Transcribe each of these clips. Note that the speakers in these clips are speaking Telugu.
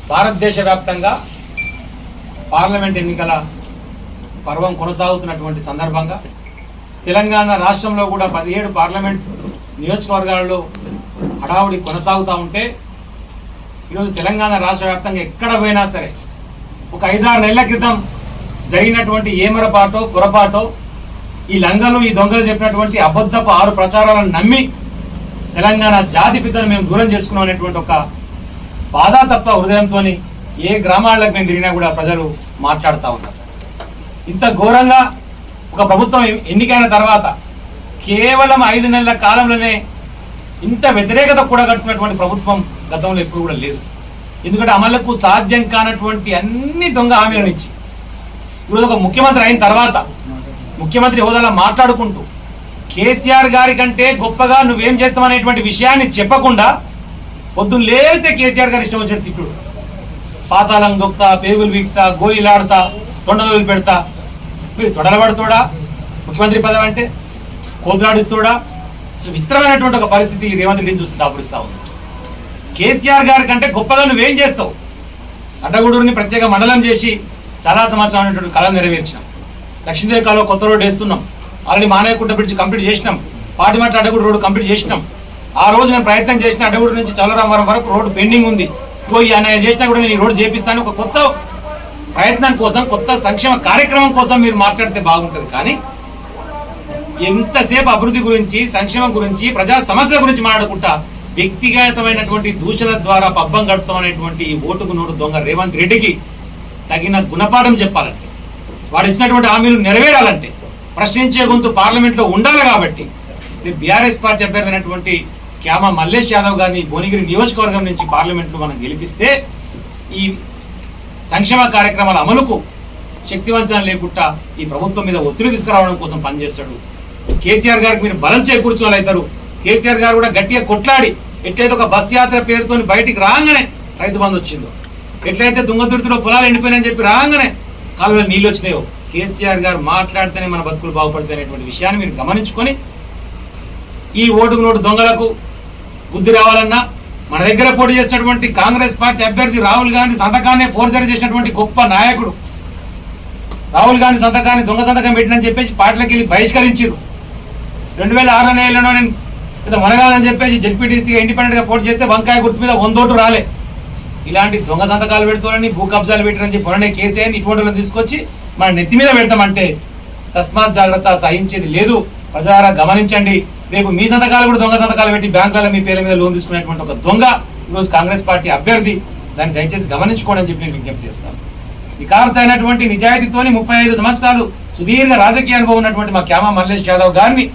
భారతదేశ వ్యాప్తంగా పార్లమెంట్ ఎన్నికల పర్వం కొనసాగుతున్నటువంటి సందర్భంగా తెలంగాణ రాష్ట్రంలో కూడా 17 పార్లమెంట్ నియోజకవర్గాల్లో హడావుడి కొనసాగుతూ ఉంటే ఈరోజు తెలంగాణ రాష్ట్ర వ్యాప్తంగా ఎక్కడ పోయినా సరే ఒక 5-6 నెలల క్రితం జరిగినటువంటి ఏమరపాటో పొరపాటో ఈ లంగలు ఈ దొంగలు చెప్పినటువంటి అబద్ధపు 6 ప్రచారాలను నమ్మి తెలంగాణ జాతి పితను మేము దూరం చేసుకున్నాం అనేటువంటి ఒక బాధ తప్ప హృదయంతో ఏ గ్రామాలకు మేము తిరిగినా కూడా ప్రజలు మాట్లాడుతూ ఉన్నారు. ఇంత ఘోరంగా ఒక ప్రభుత్వం ఎన్నికైన తర్వాత కేవలం 5 నెలల కాలంలోనే ఇంత వ్యతిరేకత కూడగట్టుకున్నటువంటి ప్రభుత్వం గతంలో ఎప్పుడు కూడా లేదు. ఎందుకంటే అమలుకు సాధ్యం కానటువంటి అన్ని దొంగ హామీలను ఇచ్చి ఈరోజు ఒక ముఖ్యమంత్రి అయిన తర్వాత ముఖ్యమంత్రి హోదాలో మాట్లాడుకుంటూ కేసీఆర్ గారి కంటే గొప్పగా నువ్వేం చేస్తావనేటువంటి విషయాన్ని చెప్పకుండా పొద్దున్న లేతే కేసీఆర్ గారు ఇష్టం వచ్చినట్టు తిట్టుడు, పాతాళం దొక్తా, పేగులు వీక్తా, గోళీలాడుతా, తొండదోలు పెడతా. మీరు తొడలబడుతోడా ముఖ్యమంత్రి పదవి అంటే కోతులాడిస్తోడా? విచిత్రమైనటువంటి ఒక పరిస్థితి రేవంత్ రెడ్డిని చూస్తే దాపురిస్తా ఉంది. కేసీఆర్ గారి కంటే గొప్పగా నువ్వేం చేస్తావు? అడ్డగూడూరుని ప్రత్యేక మండలం చేసి చాలా సంవత్సరాలైనటువంటి కళ నెరవేర్చినాం. లక్ష్మీదేవి కాలువ కొత్త రోడ్డు వేస్తున్నాం. ఆల్రెడీ మానేయకుంట బ్రిడ్జ్ కంప్లీట్ చేసినాం. పాటిమట్ల అడ్డగూడు రోడ్డు కంప్లీట్ చేసినాం. ఆ రోజు నేను ప్రయత్నం చేసిన అడ్డగూడు నుంచి చల్లరామవరం వరకు రోడ్డు పెండింగ్ ఉంది. పోయి ఆయన చేసినా కూడా నేను ఈ రోడ్డు చేపిస్తాను. ఒక కొత్త ప్రయత్నం కోసం, కొత్త సంక్షేమ కార్యక్రమం కోసం మీరు మాట్లాడితే బాగుంటుంది. కానీ ఎంతసేపు అభివృద్ధి గురించి, సంక్షేమం గురించి, ప్రజా సమస్యల గురించి మాట్లాడుకుంటా వ్యక్తిగతమైనటువంటి దూషణ ద్వారా పబ్బం గడుపుతామనేటువంటి ఈ ఓటుకు నోటు దొంగ రేవంత్ రెడ్డికి తగిన గుణపాఠం చెప్పాలంటే, వాడు ఇచ్చినటువంటి హామీలు నెరవేరాలంటే ప్రశ్నించే గొంతు పార్లమెంట్లో ఉండాలి. కాబట్టి బీఆర్ఎస్ పార్టీ అభ్యర్థి అయినటువంటి క్యామా మల్లేష్ యాదవ్ గారిని భువనగిరి నియోజకవర్గం నుంచి పార్లమెంట్లో మనం గెలిపిస్తే ఈ సంక్షేమ కార్యక్రమాల అమలుకు శక్తివంచన లేకుండా ఈ ప్రభుత్వం మీద ఒత్తిడి తీసుకురావడం కోసం పనిచేస్తాడు. కేసీఆర్ గారికి మీరు బలం చేకూర్చుకోవాలి అవుతారు. కేసీఆర్ గారు కూడా గట్టిగా కొట్లాడి ఎట్లయితే ఒక బస్ యాత్ర పేరుతో బయటికి రాగానే రైతు బంధు వచ్చిందో, ఎట్లయితే తుంగతుర్తిలో పొలాలు ఎండిపోయినాయని చెప్పి రాగానే కాలువలో నీళ్ళు వచ్చినాయో, కేసీఆర్ గారు మాట్లాడితేనే మన బతుకులు బాగుపడతాయి అనేటువంటి విషయాన్ని మీరు గమనించుకొని ఈ ఓటుకు నోటు దొంగలకు బుద్ధి రావాలన్నా మన దగ్గర పోటీ చేసినటువంటి కాంగ్రెస్ పార్టీ అభ్యర్థి రాహుల్ గాంధీ సంతకాన్ని ఫోర్జరీ చేసినటువంటి గొప్ప నాయకుడు రాహుల్ గాంధీ సంతకాన్ని దొంగ సంతకం పెట్టినని చెప్పేసి పార్టీలకు వెళ్ళి బహిష్కరించారు. 2006 నెలలో నేను మనగాలని చెప్పేసి జెడ్పీటీసీగా ఇండిపెండెంట్ గా పోటీ చేస్తే వంకాయ గుర్తు మీద 100 ఓట్లు రాలే. ఇలాంటి దొంగ సంతకాలు పెడుతున్నారని, భూ కబ్జాలు పెట్టారని చెప్పి మొన్ననే కేసీఆర్ ఇటువంటి తీసుకొచ్చి మన నెత్తి మీద పెడతామంటే తస్మాత్ జాగ్రత్త, సహించేది లేదు. ప్రజారా గమనించండి. రేపు మీ సంతకాలు కూడా దొంగ సంతకాలు పెట్టి బ్యాంకులలో మీ పేర్ల మీద లోన్ తీసుకునేటువంటి ఒక దొంగ ఈరోజు కాంగ్రెస్ పార్టీ అభ్యర్థి. దాన్ని దయచేసి గమనించుకోండి అని చెప్పి నేను విజ్ఞప్తి చేస్తాను. వికాస్ అయినటువంటి నిజాయితీతోని 35 సంవత్సరాలు సుదీర్ఘ రాజకీయ అనుభవం ఉన్నటువంటి మా క్యామా మల్లేష్ యాదవ్ గారిని,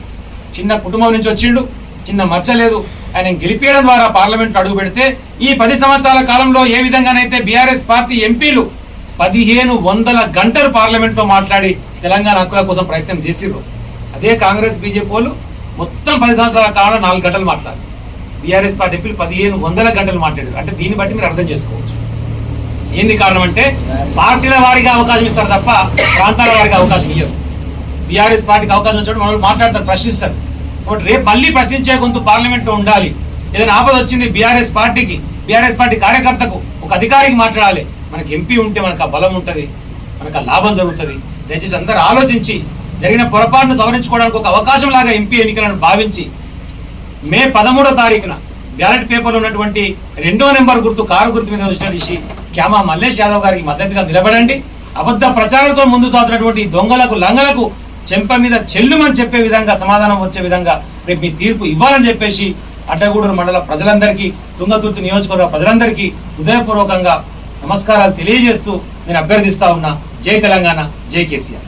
చిన్న కుటుంబం నుంచి వచ్చిండు, చిన్న మచ్చలేదు, ఆయన గెలిపేయడం ద్వారా పార్లమెంట్లో అడుగు పెడితే ఈ 10 సంవత్సరాల కాలంలో ఏ విధంగానైతే బీఆర్ఎస్ పార్టీ ఎంపీలు 1500 గంటలు పార్లమెంట్లో మాట్లాడి తెలంగాణ హక్కుల కోసం ప్రయత్నం చేసిర్రు, అదే కాంగ్రెస్ బీజేపీ వాళ్ళు మొత్తం 10 సంవత్సరాల కాలంలో 4 గంటలు మాట్లాడారు. బీఆర్ఎస్ పార్టీ ఎంపీలు 1500 గంటలు మాట్లాడారు. అంటే దీన్ని బట్టి మీరు అర్థం చేసుకోవచ్చు. ఏంది కారణం అంటే పార్టీల వారిగా అవకాశం ఇస్తారు తప్ప ప్రాంతాల వారిగా అవకాశం ఇయ్యరు. బీఆర్ఎస్ పార్టీకి అవకాశం ఇచ్చినప్పుడు మనం మాట్లాడతారు, ప్రశ్నిస్తారు. కాబట్టి రేపు మళ్ళీ ప్రశ్నించే గొంతు పార్లమెంట్లో ఉండాలి. ఏదైనా ఆపద వచ్చింది బీఆర్ఎస్ పార్టీకి, బీఆర్ఎస్ పార్టీ కార్యకర్తకు, ఒక అధికారికి మాట్లాడాలి. మనకి ఎంపీ ఉంటే మనకు ఆ బలం ఉంటుంది, మనకు ఆ లాభం జరుగుతుంది. దయచేసి అందరూ ఆలోచించి జరిగిన పొరపాటును సవరించుకోవడానికి ఒక అవకాశం లాగా ఎంపీ ఎన్నికలను భావించి మే 13వ తారీఖున బ్యాలెట్ పేపర్లో ఉన్నటువంటి 2వ నెంబర్ గుర్తు, కారు గుర్తు మీద వచ్చినటువంటి క్యామా మల్లేష్ యాదవ్ గారికి మద్దతుగా నిలబడండి. అబద్ధ ప్రచారాలతో ముందు సాగుతున్నటువంటి దొంగలకు, లంగలకు చెంప మీద చెల్లుమని చెప్పే విధంగా, సమాధానం వచ్చే విధంగా రేపు మీ తీర్పు ఇవ్వాలని చెప్పేసి అడ్డగూడూరు మండల ప్రజలందరికీ, తుంగతుర్తి నియోజకవర్గ ప్రజలందరికీ హృదయపూర్వకంగా నమస్కారాలు తెలియజేస్తూ నేను అభ్యర్థిస్తా ఉన్నా. జై తెలంగాణ, జై కేసీఆర్.